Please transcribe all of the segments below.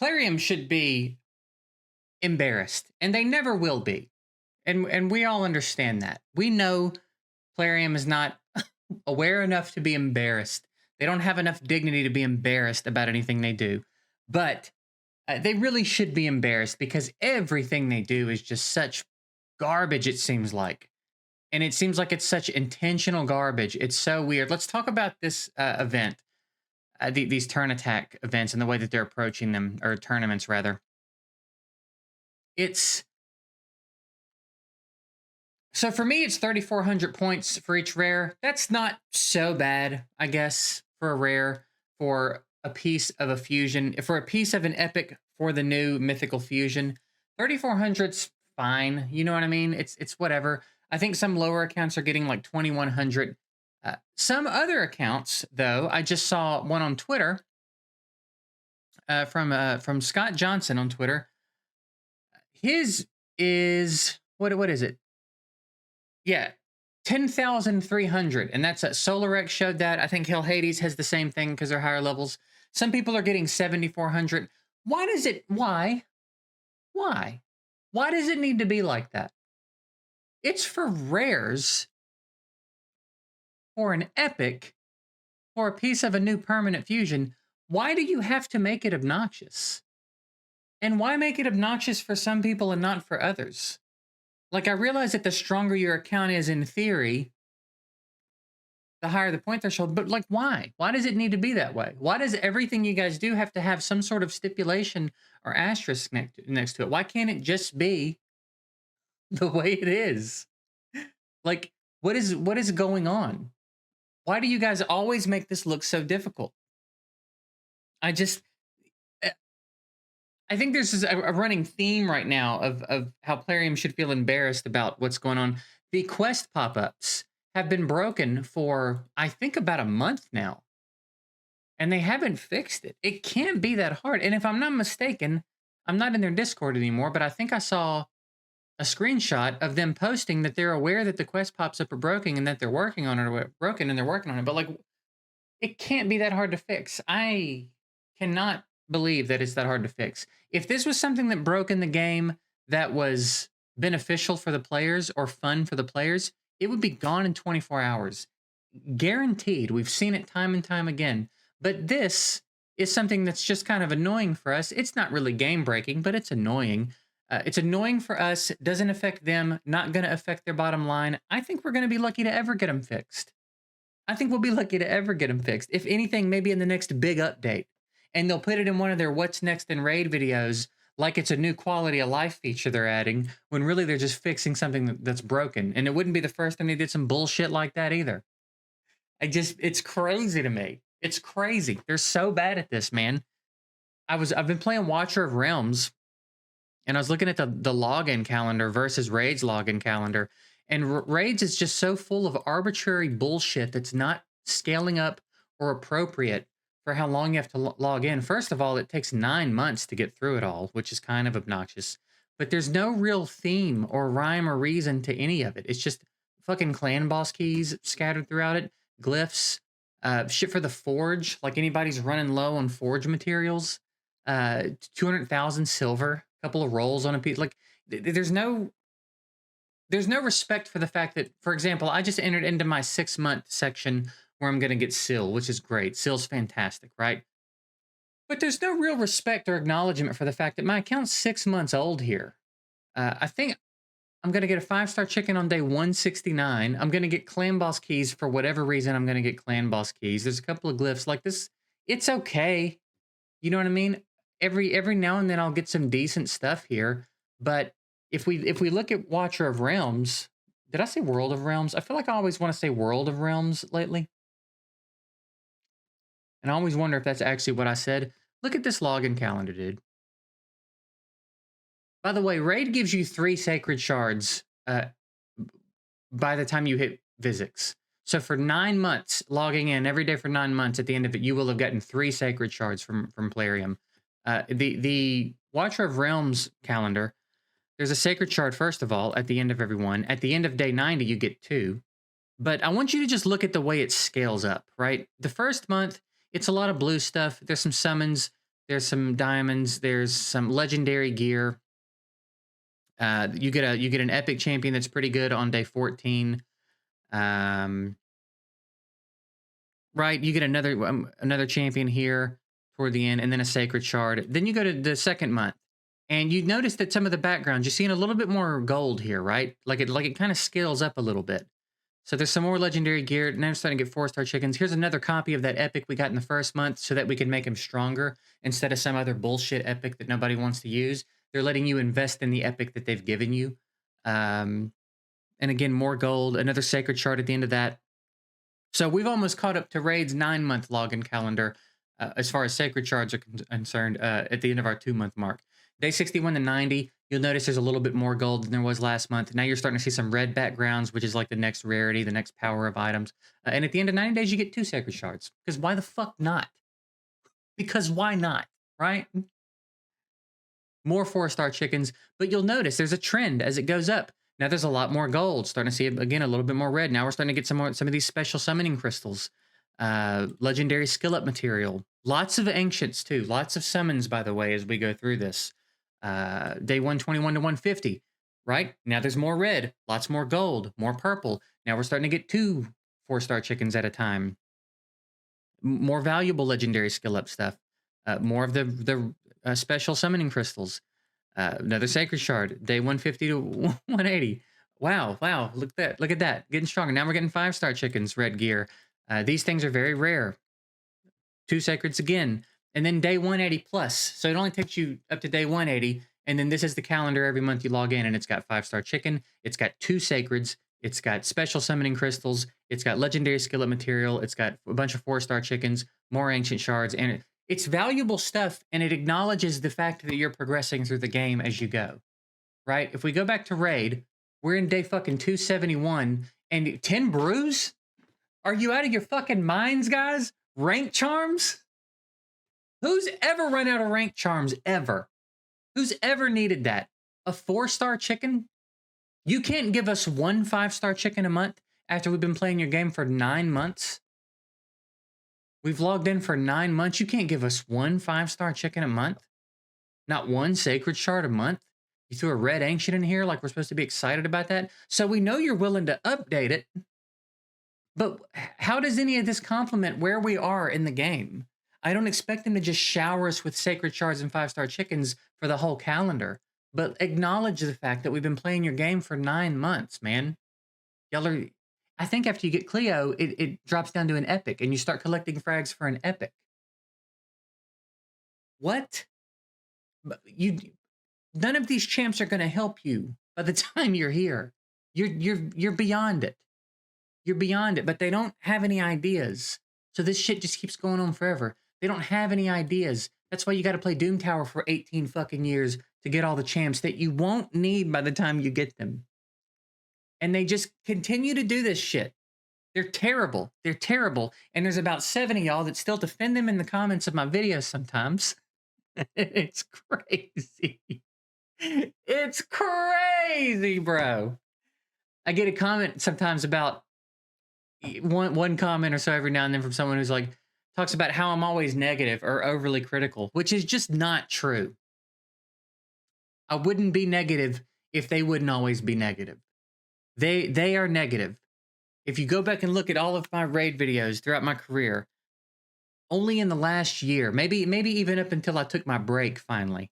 Plarium should be embarrassed, and they never will be. And we all understand that. We know Plarium is not aware enough to be embarrassed. They don't have enough dignity to be embarrassed about anything they do. But they really should be embarrassed because everything they do is just such garbage, it seems like. And it seems like it's such intentional garbage. It's so weird. Let's talk about this event, these turn attack events and the way that they're approaching them, or tournaments rather. It's So for me, it's 3,400 points for each rare. That's not so bad, I guess, for a rare, for a piece of a fusion, for a piece of an epic for the new mythical fusion. 3,400's fine. You know what I mean? It's whatever. I think some lower accounts are getting like 2,100. Some other accounts, though, I just saw one on Twitter from Scott Johnson on Twitter. His is what is it? Yeah, 10,300, and that's SolarX showed that. I think Hell Hades has the same thing because they're higher levels. Some people are getting 7,400. Why does it? Why? Why does it need to be like that? It's for rares, for an epic, for a piece of a new permanent fusion. Why do you have to make it obnoxious? And why make it obnoxious for some people and not for others? Like, I realize that the stronger your account is in theory, the higher the point threshold, but like, why? Why does it need to be that way? Why does everything you guys do have to have some sort of stipulation or asterisk next to it? Why can't it just be the way it is? Like, what is going on? Why do you guys always make this look so difficult? I think there's a running theme right now of how Plarium should feel embarrassed about what's going on. The quest pop-ups have been broken for, I think, about a month now. And they haven't fixed it. It can't be that hard. And if I'm not mistaken, I'm not in their Discord anymore, but I think I saw a screenshot of them posting that they're aware that the quest pops-up are broken and that they're working on it, or broken and they're working on it. But like, it can't be that hard to fix. I cannot believe that it's that hard to fix. If this was something that broke in the game that was beneficial for the players or fun for the players, it would be gone in 24 hours. Guaranteed. We've seen it time and time again. But this is something that's just kind of annoying for us. It's not really game breaking, but it's annoying. It's annoying for us. It doesn't affect them. Not going to affect their bottom line. I think we're going to be lucky to ever get them fixed. I think we'll be lucky to ever get them fixed. If anything, maybe in the next big update. And they'll put it in one of their What's Next in Raid videos like it's a new quality of life feature they're adding, when really they're just fixing something that's broken. And it wouldn't be the first time they did some bullshit like that either. It's crazy to me. It's crazy. They're so bad at this, man. I've been playing Watcher of Realms, and I was looking at the login calendar versus Raid's login calendar. And Raids is just so full of arbitrary bullshit that's not scaling up or appropriate for how long you have to log in. First of all, it takes 9 months to get through it all, which is kind of obnoxious. But there's no real theme or rhyme or reason to any of it. It's just fucking clan boss keys scattered throughout it, glyphs, shit for the forge, like anybody's running low on forge materials, 200,000 silver, a couple of rolls on a piece. Like, there's no respect for the fact that, for example, I just entered into my 6-month section where I'm going to get Syl, which is great. Syl's fantastic, right? But there's no real respect or acknowledgement for the fact that my account's 6 months old here. I think I'm going to get a 5-star chicken on day 169. I'm going to get clan boss keys for whatever reason. I'm going to get clan boss keys. There's a couple of glyphs like this. It's okay. You know what I mean? Every now and then I'll get some decent stuff here. But if we look at Watcher of Realms, did I say World of Realms? I feel like I always want to say World of Realms lately. And I always wonder if that's actually what I said. Look at this login calendar, dude. By the way, Raid gives you 3 sacred shards by the time you hit Physics. So for 9 months, logging in every day for 9 months, at the end of it, you will have gotten 3 sacred shards from Plarium. The Watcher of Realms calendar, there's a sacred shard, first of all, at the end of every one. At the end of day 90, you get 2. But I want you to just look at the way it scales up, right? The first month, it's a lot of blue stuff. There's some summons. There's some diamonds. There's some legendary gear. You get an epic champion that's pretty good on day 14. Right, you get another champion here toward the end, and then a sacred shard. Then you go to the second month, and you notice that some of the backgrounds, you're seeing a little bit more gold here, right? Like it kind of scales up a little bit. So there's some more legendary gear. Now I'm starting to get 4-star chickens. Here's another copy of that epic we got in the first month so that we can make him stronger instead of some other bullshit epic that nobody wants to use. They're letting you invest in the epic that they've given you. And again, more gold, another sacred shard at the end of that. So we've almost caught up to Raid's 9-month login calendar as far as sacred shards are concerned at the end of our 2-month mark. Day 61 to 90, you'll notice there's a little bit more gold than there was last month. Now you're starting to see some red backgrounds, which is like the next rarity, the next power of items. And at the end of 90 days, you get 2 sacred shards. Because why the fuck not? Because why not, right? More 4-star chickens, but you'll notice there's a trend as it goes up. Now there's a lot more gold. Starting to see, again, a little bit more red. Now we're starting to get some of these special summoning crystals. Legendary skill up material. Lots of ancients, too. Lots of summons, by the way, as we go through this. Day 121 to 150, right? Now there's more red. Lots more gold. More purple. Now we're starting to get 2 4-star chickens at a time. More valuable legendary skill up stuff. More of the special summoning crystals. Another sacred shard. Day 150 to 180. Wow. Look at that. Getting stronger. Now we're getting 5-star chickens, red gear. These things are very rare. 2 sacreds again. And then day 180 plus. So it only takes you up to day 180. And then this is the calendar every month you log in, and it's got 5-star chicken. It's got 2 sacreds. It's got special summoning crystals. It's got legendary skill up material. It's got a bunch of 4-star chickens, more ancient shards, and it's valuable stuff, and it acknowledges the fact that you're progressing through the game as you go, right? If we go back to Raid, we're in day fucking 271, and 10 brews? Are you out of your fucking minds, guys? Rank charms? Who's ever run out of rank charms, ever? Who's ever needed that? A 4-star chicken? You can't give us 1 5-star chicken a month after we've been playing your game for 9 months? We've logged in for 9 months. You can't give us 1 5-star chicken a month? Not 1 sacred shard a month? You threw a red ancient in here like we're supposed to be excited about that? So we know you're willing to update it, but how does any of this complement where we are in the game? I don't expect them to just shower us with sacred shards and 5-star chickens for the whole calendar, but acknowledge the fact that we've been playing your game for 9 months, man. Y'all are... I think after you get Cleo, it drops down to an epic, and you start collecting frags for an epic. What? None of these champs are going to help you by the time you're here. You're beyond it. You're beyond it, but they don't have any ideas. So this shit just keeps going on forever. They don't have any ideas. That's why you got to play Doom Tower for 18 fucking years to get all the champs that you won't need by the time you get them. And they just continue to do this shit. They're terrible. They're terrible. And there's about 7 of y'all that still defend them in the comments of my videos sometimes. It's crazy. It's crazy, bro. I get a comment sometimes about one comment or so every now and then from someone who's like, talks about how I'm always negative or overly critical, which is just not true. I wouldn't be negative if they wouldn't always be negative. They are negative. If you go back and look at all of my raid videos throughout my career, only in the last year, maybe even up until I took my break finally,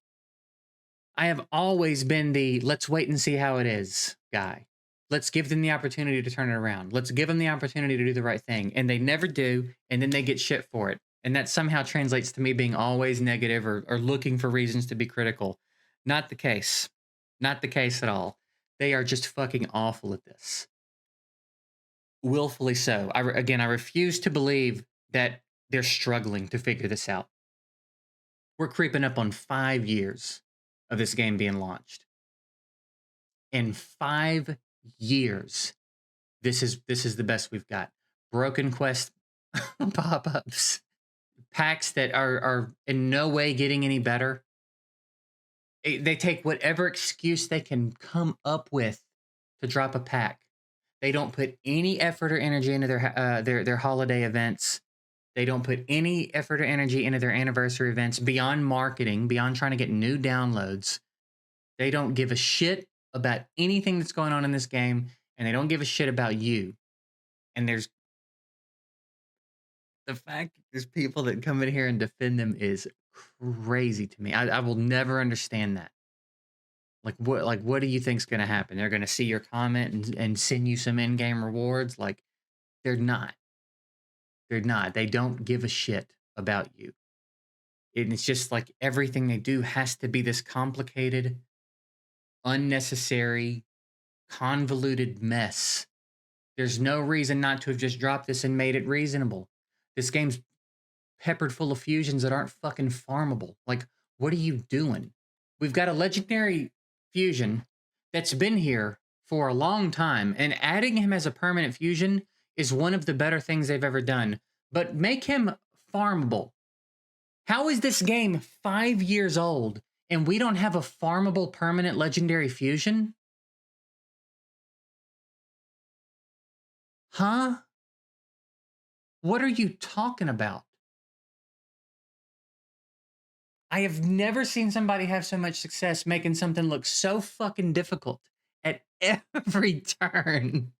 I have always been the let's wait and see how it is guy. Let's give them the opportunity to turn it around. Let's give them the opportunity to do the right thing. And they never do, and then they get shit for it. And that somehow translates to me being always negative or looking for reasons to be critical. Not the case. Not the case at all. They are just fucking awful at this. Willfully so. I refuse to believe that they're struggling to figure this out. We're creeping up on 5 years of this game being launched. In 5 years, this is the best we've got. Broken Quest pop-ups, packs that are in no way getting any better. They take whatever excuse they can come up with to drop a pack. They don't put any effort or energy into their holiday events. They don't put any effort or energy into their anniversary events beyond marketing, beyond trying to get new downloads. They don't give a shit about anything that's going on in this game, and they don't give a shit about you. And there's the fact that there's people that come in here and defend them is crazy to me. I will never understand that. What do you think's gonna happen? They're gonna see your comment and send you some in-game rewards? Like, they're not. They're not. They don't give a shit about you. And it's just like everything they do has to be this complicated, unnecessary, convoluted mess. There's no reason not to have just dropped this and made it reasonable. This game's peppered full of fusions that aren't fucking farmable. Like, what are you doing? We've got a legendary fusion that's been here for a long time, and adding him as a permanent fusion is one of the better things they've ever done. But make him farmable. How is this game 5 years old and we don't have a farmable permanent legendary fusion? Huh? What are you talking about? I have never seen somebody have so much success making something look so fucking difficult at every turn.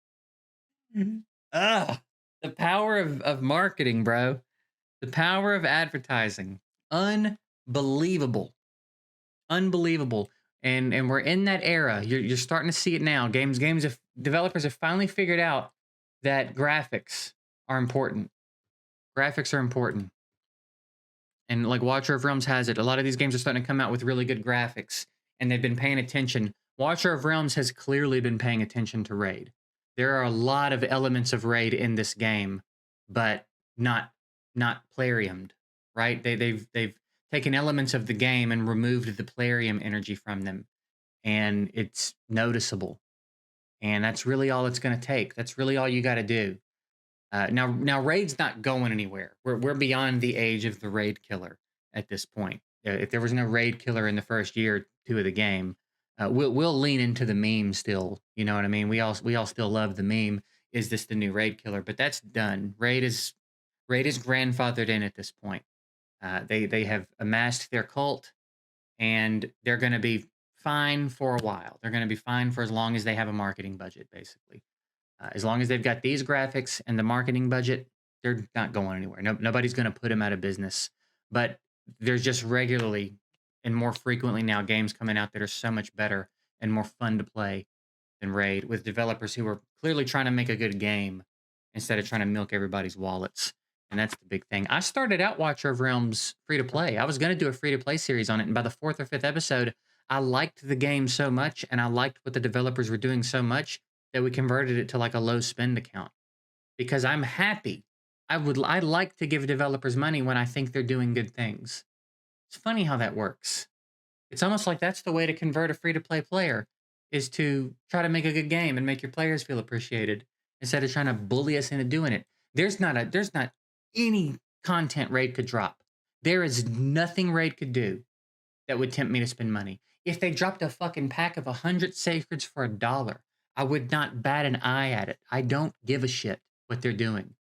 Ugh. The power of marketing, bro. The power of advertising. Unbelievable. Unbelievable. And we're in that era. You're starting to see it now. Developers have finally figured out that graphics are important. Graphics are important. And like Watcher of Realms has it. A lot of these games are starting to come out with really good graphics, and they've been paying attention. Watcher of Realms has clearly been paying attention to Raid. There are a lot of elements of Raid in this game, but not Plariumed, right? They've taken elements of the game and removed the Plarium energy from them, and it's noticeable. And that's really all it's going to take. That's really all you got to do. Now, Raid's not going anywhere. We're beyond the age of the Raid killer at this point. If there was no Raid killer in the first year or two of the game, we'll lean into the meme still. You know what I mean? We all still love the meme. Is this the new Raid killer? But that's done. Raid is grandfathered in at this point. They have amassed their cult, and they're going to be fine for a while. They're going to be fine for as long as they have a marketing budget, basically. As long as they've got these graphics and the marketing budget, they're not going anywhere. Nobody's going to put them out of business. But there's just regularly and more frequently now games coming out that are so much better and more fun to play than Raid, with developers who are clearly trying to make a good game instead of trying to milk everybody's wallets. And that's the big thing. I started out Watcher of Realms free to play. I was going to do a free to play series on it. And by the 4th or 5th episode, I liked the game so much, and I liked what the developers were doing so much, that we converted it to like a low spend account, because I'm happy. I like to give developers money when I think they're doing good things. It's funny how that works. It's almost like that's the way to convert a free to play player, is to try to make a good game and make your players feel appreciated instead of trying to bully us into doing it. There's not any content Raid could drop. There is nothing Raid could do that would tempt me to spend money. If they dropped a fucking pack of 100 sacreds for $1, I would not bat an eye at it. I don't give a shit what they're doing.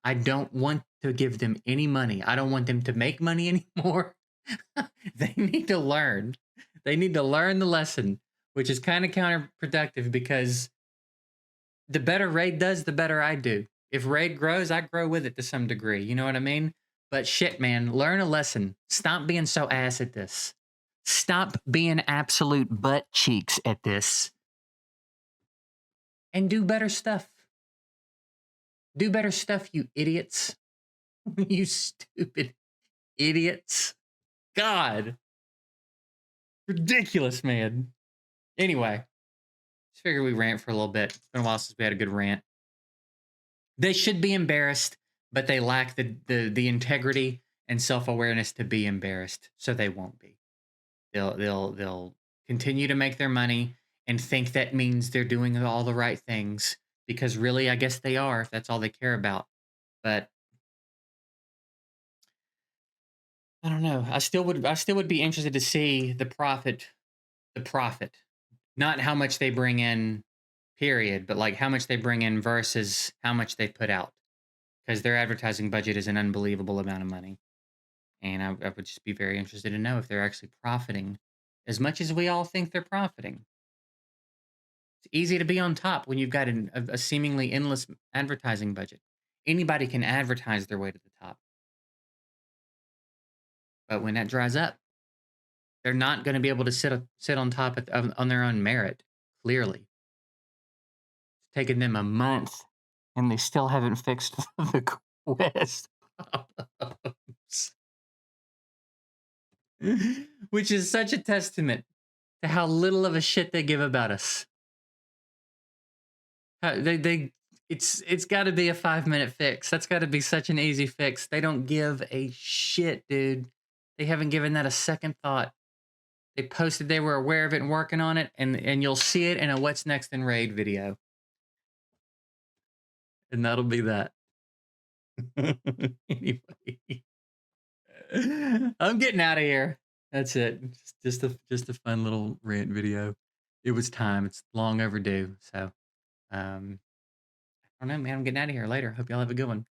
I don't want to give them any money. I don't want them to make money anymore. They need to learn. They need to learn the lesson, which is kind of counterproductive, because the better Raid does, the better I do. If Raid grows, I grow with it to some degree. You know what I mean? But shit, man, learn a lesson. Stop being so ass at this. Stop being absolute butt cheeks at this. And do better stuff. Do better stuff, you idiots. You stupid idiots. God. Ridiculous, man. Anyway, just figure we rant for a little bit. It's been a while since we had a good rant. They should be embarrassed, but they lack the integrity and self-awareness to be embarrassed, so they won't be. They'll continue to make their money and think that means they're doing all the right things, because really, I guess they are, if that's all they care about. But I don't know. I still would be interested to see the profit, not how much they bring in, period, but like how much they bring in versus how much they put out. because their advertising budget is an unbelievable amount of money. And I would just be very interested to know if they're actually profiting as much as we all think they're profiting. It's easy to be on top when you've got a seemingly endless advertising budget. Anybody can advertise their way to the top. But when that dries up, they're not going to be able to sit on top on their own merit. Clearly, it's taken them a month, and they still haven't fixed the Quest problems, which is such a testament to how little of a shit they give about us. They it's got to be a 5-minute fix. That's got to be such an easy fix. They don't give a shit, dude. They haven't given that a second thought. They posted they were aware of it and working on it, and you'll see it in a what's next in raid video. And that'll be that. Anyway. I'm getting out of here. That's it. Just a fun little rant video. It was time. It's long overdue. So I don't know, man. I'm getting out of here later. Hope y'all have a good one.